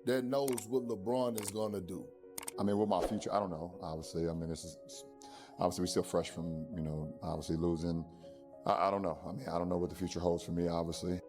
that knows what LeBron is going to do? I mean, with my future, I don't know, obviously. I mean, obviously we're still fresh from, obviously losing. I don't know. I mean, I don't know what the future holds for me, obviously.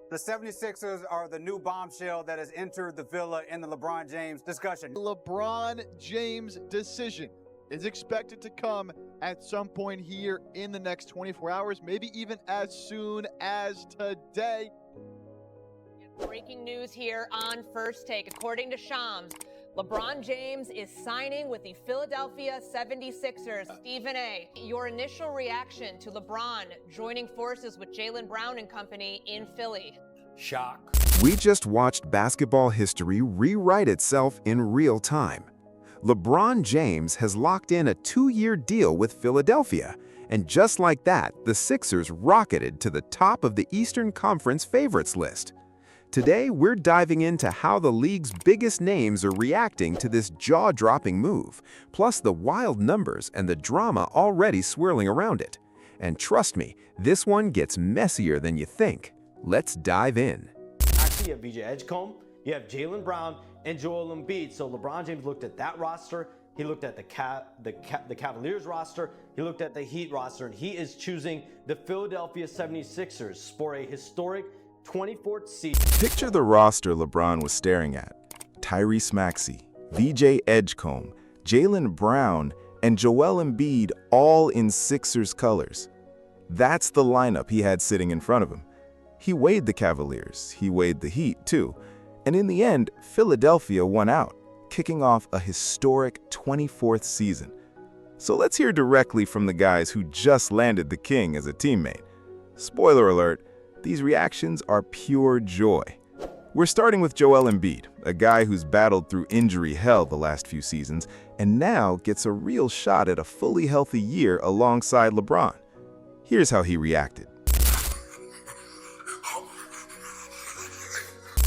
The 76ers are the new bombshell that has entered the villa in the LeBron James discussion. LeBron James decision is expected to come at some point here in the next 24 hours, maybe even as soon as today. Breaking news here on First Take. According to Shams, LeBron James is signing with the Philadelphia 76ers. Stephen A., your initial reaction to LeBron joining forces with Jaylen Brown and company in Philly? Shock. We just watched basketball history rewrite itself in real time. LeBron James has locked in a 2-year deal with Philadelphia, and just like that, the Sixers rocketed to the top of the Eastern Conference favorites list. Today, we're diving into how the league's biggest names are reacting to this jaw-dropping move, plus the wild numbers and the drama already swirling around it. And trust me, this one gets messier than you think. Let's dive in. Actually, you have VJ Edgecombe, you have Jaylen Brown, and Joel Embiid. So LeBron James looked at that roster, he looked at the Cavaliers roster, he looked at the Heat roster, and he is choosing the Philadelphia 76ers for a historic 24th season. Picture the roster LeBron was staring at. Tyrese Maxey, VJ Edgecombe, Jaylen Brown, and Joel Embiid all in Sixers colors. That's the lineup he had sitting in front of him. He weighed the Cavaliers, he weighed the Heat too, and in the end, Philadelphia won out, kicking off a historic 24th season. So let's hear directly from the guys who just landed the king as a teammate. Spoiler alert, these reactions are pure joy. We're starting with Joel Embiid, a guy who's battled through injury hell the last few seasons and now gets a real shot at a fully healthy year alongside LeBron. Here's how he reacted.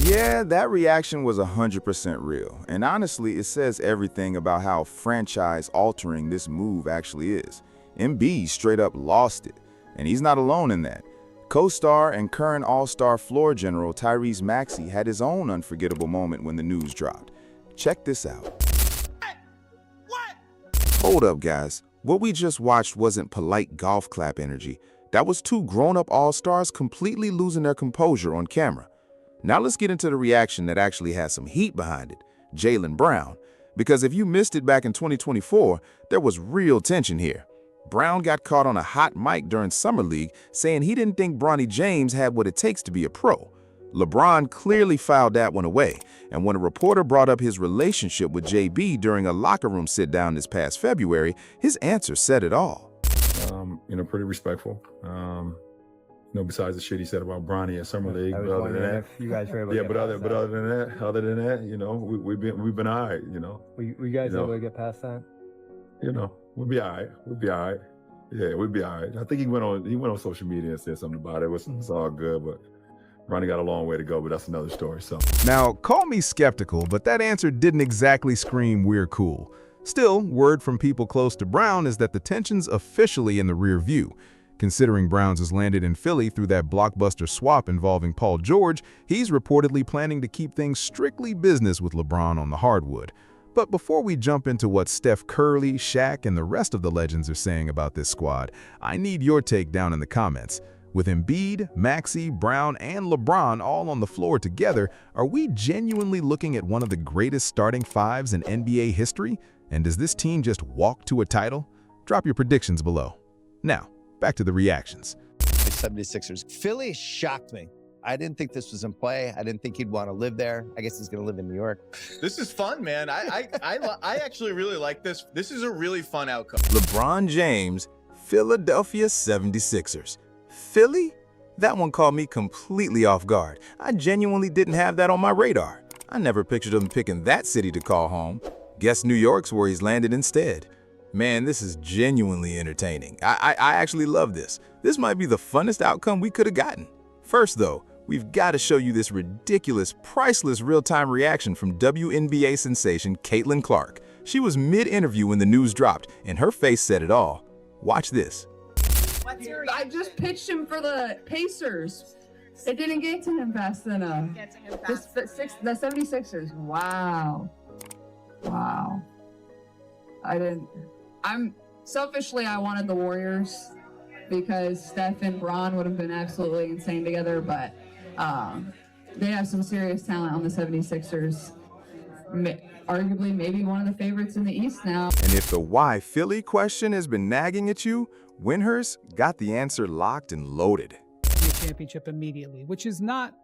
Yeah, that reaction was 100% real, and honestly, it says everything about how franchise-altering this move actually is. Embiid straight up lost it, and he's not alone in that. Co-star and current All-Star floor general Tyrese Maxey had his own unforgettable moment when the news dropped. Check this out. What? Hold up, guys. What we just watched wasn't polite golf clap energy. That was two grown-up All-Stars completely losing their composure on camera. Now let's get into the reaction that actually has some heat behind it, Jaylen Brown. Because if you missed it back in 2024, there was real tension here. Brown got caught on a hot mic during Summer League saying he didn't think Bronny James had what it takes to be a pro. LeBron clearly filed that one away, and when a reporter brought up his relationship with JB during a locker room sit-down this past February, his answer said it all. Pretty respectful. Besides the shit he said about Bronny at Summer League, but other than that, you guys were able to yeah, get but other than that, we've been all right, We guys able to get past that? We'll be all right. We'll be all right. Yeah, we'll be all right. I think he went on social media and said something about it. It's all good, but Ronnie got a long way to go, but that's another story. So now, call me skeptical, but that answer didn't exactly scream we're cool. Still, word from people close to Brown is that the tension's officially in the rear view. Considering Browns has landed in Philly through that blockbuster swap involving Paul George, he's reportedly planning to keep things strictly business with LeBron on the hardwood. But before we jump into what Steph Curry, Shaq, and the rest of the legends are saying about this squad, I need your take down in the comments. With Embiid, Maxey, Brown, and LeBron all on the floor together, are we genuinely looking at one of the greatest starting fives in NBA history? And does this team just walk to a title? Drop your predictions below. Now, back to the reactions. 76ers. Philly shocked me. I didn't think this was in play. I didn't think he'd want to live there. I guess he's going to live in New York. This is fun, man. I actually really like this. This is a really fun outcome. LeBron James, Philadelphia 76ers. Philly? That one caught me completely off guard. I genuinely didn't have that on my radar. I never pictured him picking that city to call home. Guess New York's where he's landed instead. Man, this is genuinely entertaining. I actually love this. This might be the funnest outcome we could have gotten. First, though, we've got to show you this ridiculous, priceless real-time reaction from WNBA sensation Caitlin Clark. She was mid-interview when the news dropped, and her face said it all. Watch this. I just pitched him for the Pacers. It didn't get to him fast enough. The 76ers. Wow. Selfishly, I wanted the Warriors because Steph and Bron would have been absolutely insane together, but they have some serious talent on the 76ers. Arguably, maybe one of the favorites in the East now. And if the why Philly question has been nagging at you, Windhorst got the answer locked and loaded. Championship immediately, which is not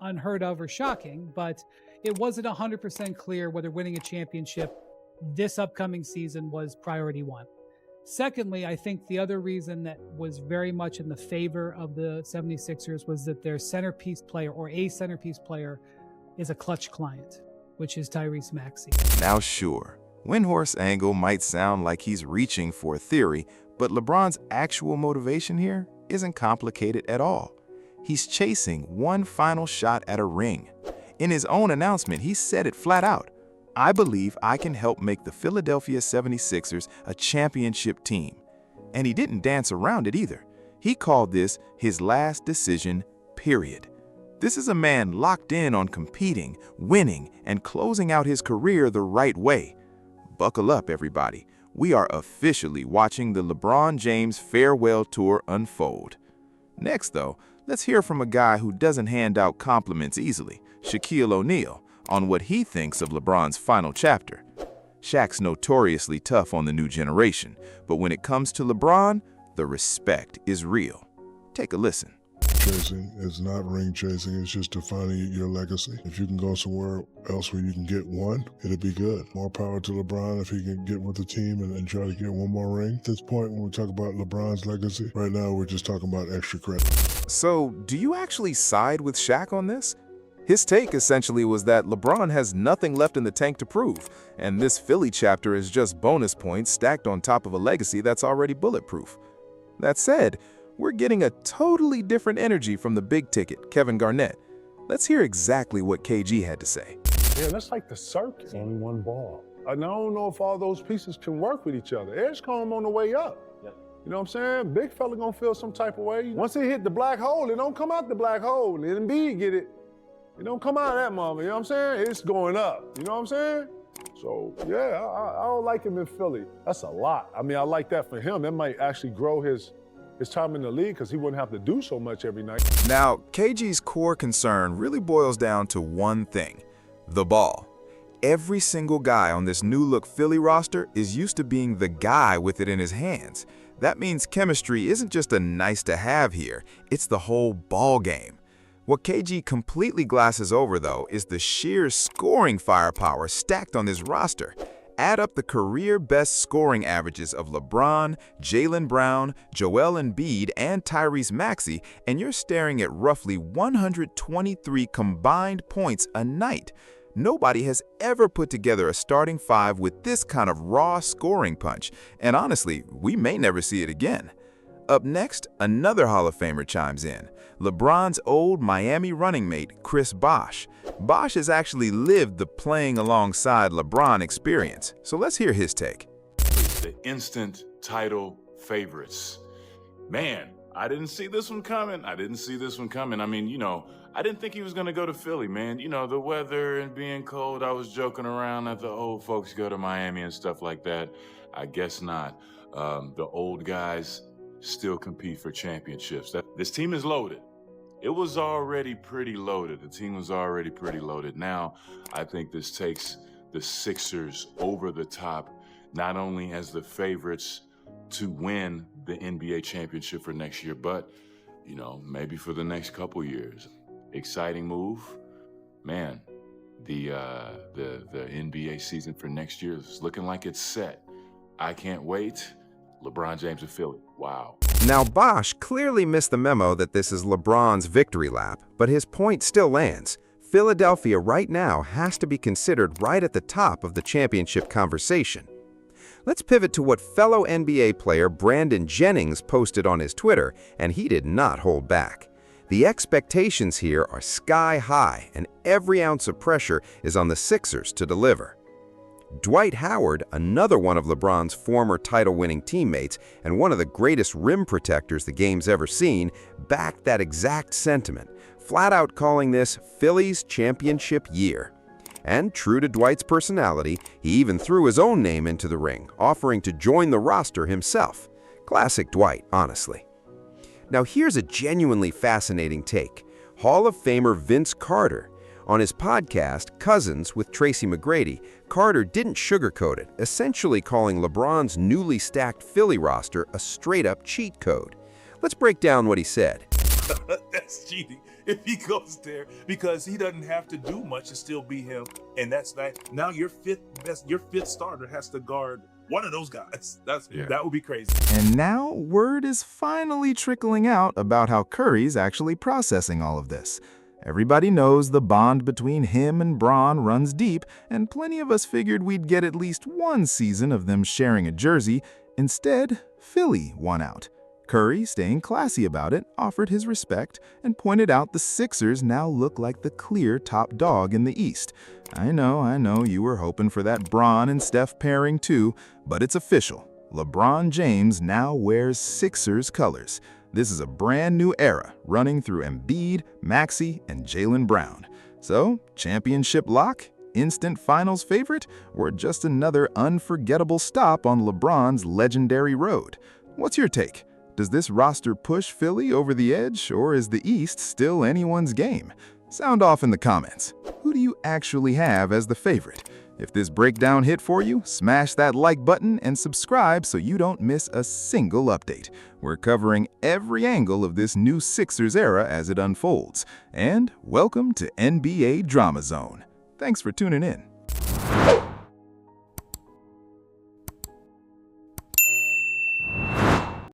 unheard of or shocking, but it wasn't 100% clear whether winning a championship this upcoming season was priority one. Secondly, I think the other reason that was very much in the favor of the 76ers was that their centerpiece player, or a centerpiece player, is a clutch client, which is Tyrese Maxey. Now sure, Windhorst's angle might sound like he's reaching for a theory, but LeBron's actual motivation here isn't complicated at all. He's chasing one final shot at a ring. In his own announcement, he said it flat out. I believe I can help make the Philadelphia 76ers a championship team. And he didn't dance around it either. He called this his last decision, period. This is a man locked in on competing, winning, and closing out his career the right way. Buckle up, everybody. We are officially watching the LeBron James farewell tour unfold. Next, though, let's hear from a guy who doesn't hand out compliments easily, Shaquille O'Neal, on what he thinks of LeBron's final chapter. Shaq's notoriously tough on the new generation, but when it comes to LeBron, the respect is real. Take a listen. Chasing is not ring chasing, it's just defining your legacy. If you can go somewhere else where you can get one, it'll be good. More power to LeBron if he can get with the team and try to get one more ring. At this point, when we talk about LeBron's legacy, right now we're just talking about extra credit. So, do you actually side with Shaq on this? His take essentially was that LeBron has nothing left in the tank to prove, and this Philly chapter is just bonus points stacked on top of a legacy that's already bulletproof. That said, we're getting a totally different energy from the big ticket, Kevin Garnett. Let's hear exactly what KG had to say. Yeah, that's like the circus. Only one ball. And I don't know if all those pieces can work with each other. Edgecomb on the way up. Yep. You know what I'm saying? Big fella gonna feel some type of way. Once he hit the black hole, it don't come out the black hole. And Embiid get it. It don't come out of that moment, you know what I'm saying? It's going up, you know what I'm saying? So, yeah, I don't like him in Philly. That's a lot. I mean, I like that for him. That might actually grow his time in the league because he wouldn't have to do so much every night. Now, KG's core concern really boils down to one thing, the ball. Every single guy on this new-look Philly roster is used to being the guy with it in his hands. That means chemistry isn't just a nice-to-have here, it's the whole ball game. What KG completely glasses over, though, is the sheer scoring firepower stacked on this roster. Add up the career-best scoring averages of LeBron, Jaylen Brown, Joel Embiid, and Tyrese Maxey, and you're staring at roughly 123 combined points a night. Nobody has ever put together a starting five with this kind of raw scoring punch, and honestly, we may never see it again. Up next, another Hall of Famer chimes in, LeBron's old Miami running mate, Chris Bosh. Bosh has actually lived the playing alongside LeBron experience, so let's hear his take. The instant title favorites. Man, I didn't see this one coming. I mean, you know, I didn't think he was going to go to Philly, man. You know, the weather and being cold, I was joking around that the old folks go to Miami and stuff like that. I guess not. The old guys still compete for championships. This team is loaded. It was already pretty loaded. The team was already pretty loaded. Now, I think this takes the Sixers over the top, not only as the favorites to win the NBA championship for next year, but, you know, maybe for the next couple years. Exciting move. Man, the NBA season for next year is looking like it's set. I can't wait. LeBron James of Philly. Wow. Now, Bosh clearly missed the memo that this is LeBron's victory lap, but his point still lands. Philadelphia right now has to be considered right at the top of the championship conversation. Let's pivot to what fellow NBA player Brandon Jennings posted on his Twitter, and he did not hold back. The expectations here are sky high, and every ounce of pressure is on the Sixers to deliver. Dwight Howard, another one of LeBron's former title-winning teammates and one of the greatest rim protectors the game's ever seen, backed that exact sentiment, flat out calling this Philly's championship year. And true to Dwight's personality, he even threw his own name into the ring, offering to join the roster himself. Classic Dwight, honestly. Now here's a genuinely fascinating take. Hall of Famer Vince Carter. On his podcast, Cousins with Tracy McGrady, Carter didn't sugarcoat it, essentially calling LeBron's newly stacked Philly roster a straight-up cheat code. Let's break down what he said. That's cheating if he goes there, because he doesn't have to do much to still be him, and that's not. Now your fifth starter has to guard one of those guys. That would be crazy. And now word is finally trickling out about how Curry's actually processing all of this. Everybody knows the bond between him and Bron runs deep, and plenty of us figured we'd get at least one season of them sharing a jersey. Instead, Philly won out. Curry, staying classy about it, offered his respect and pointed out the Sixers now look like the clear top dog in the East. I know, you were hoping for that Bron and Steph pairing too, but it's official. LeBron James now wears Sixers colors. This is a brand new era running through Embiid, Maxey, and Jaylen Brown. So, championship lock, instant finals favorite, or just another unforgettable stop on LeBron's legendary road? What's your take? Does this roster push Philly over the edge, or is the East still anyone's game? Sound off in the comments. Who do you actually have as the favorite? If this breakdown hit for you, smash that like button and subscribe so you don't miss a single update. We're covering every angle of this new Sixers era as it unfolds. And welcome to NBA Drama Zone. Thanks for tuning in.